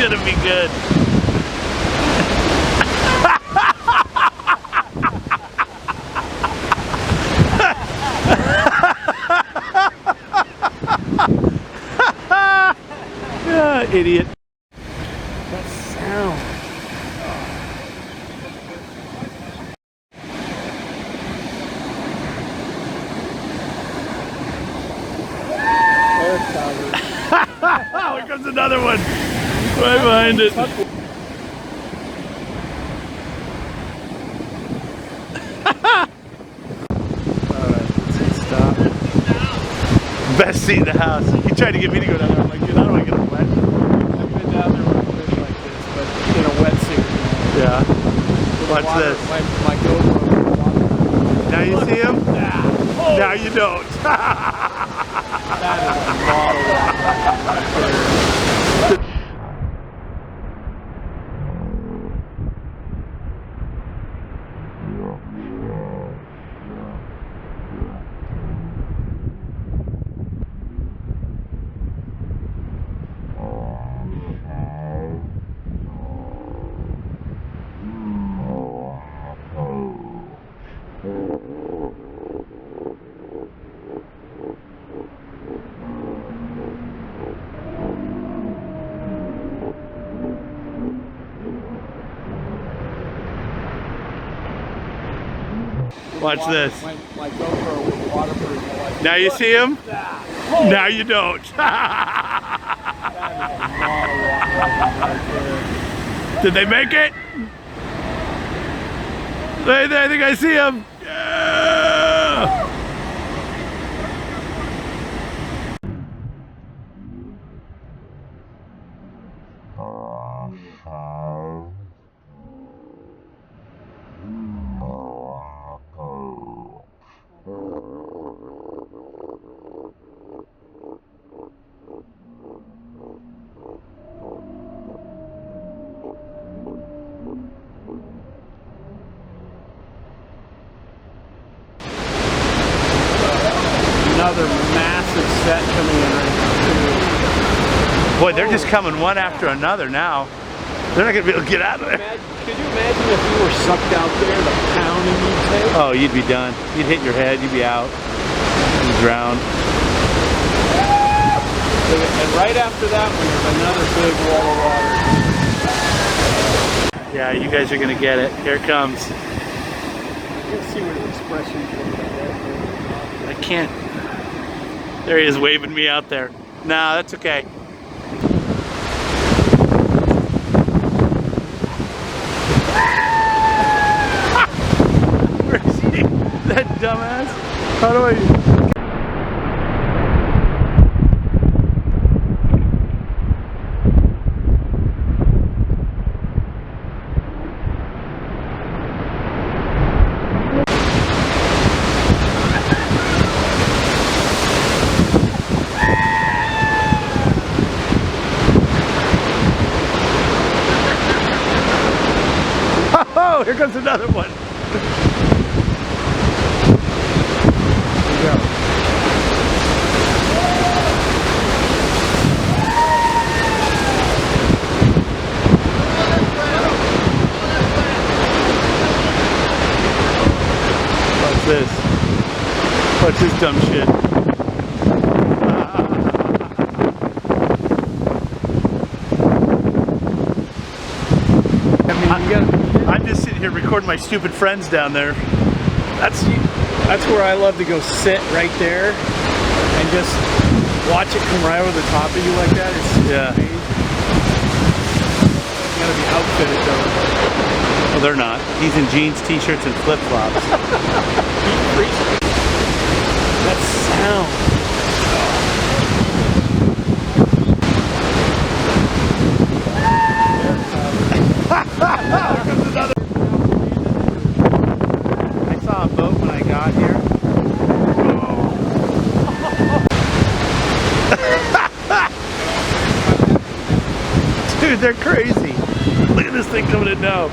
gonna be good. Idiot. That sound. Oh, here comes another one. Right behind it. Alright, let's stop. Best seat in the house. He tried to get me to go down there. I'm like, dude, I don't want to get a wet. I've been down there with a fish like this, but in a wetsuit. Yeah. With Watch water, this. My GoPro water. Now you see him? Yeah. Oh. Now you don't. That is a model right there. Watch this. My GoPro with waterproof. Now you see him? Oh. Now you don't. Did they make it? I think I see him. Yeah. Another massive set coming in right now. Boy, they're just coming one after another now. They're not gonna be able to get out of there. Could you imagine if you were sucked out there, the pounding you'd take? Oh, you'd be done. You'd hit your head, you'd be out. You'd drown. And right after that one, there's another big wall of water. Yeah, you guys are gonna get it. Here it comes. Let's see what the expression's look like. I can't. There he is waving me out there. No, that's okay. Where is he? That dumbass? How do I... Oh, here comes another one. Here we go. What's this? What's this dumb shit? I'm just sitting here recording my stupid friends down there. That's where I love to go sit right there and just watch it come right over the top of you like that. It's amazing. You gotta be outfitted though. Well, they're not. He's in jeans, t-shirts, and flip-flops. That sound. I saw a boat when I got here. Dude, they're crazy. Look at this thing coming in now.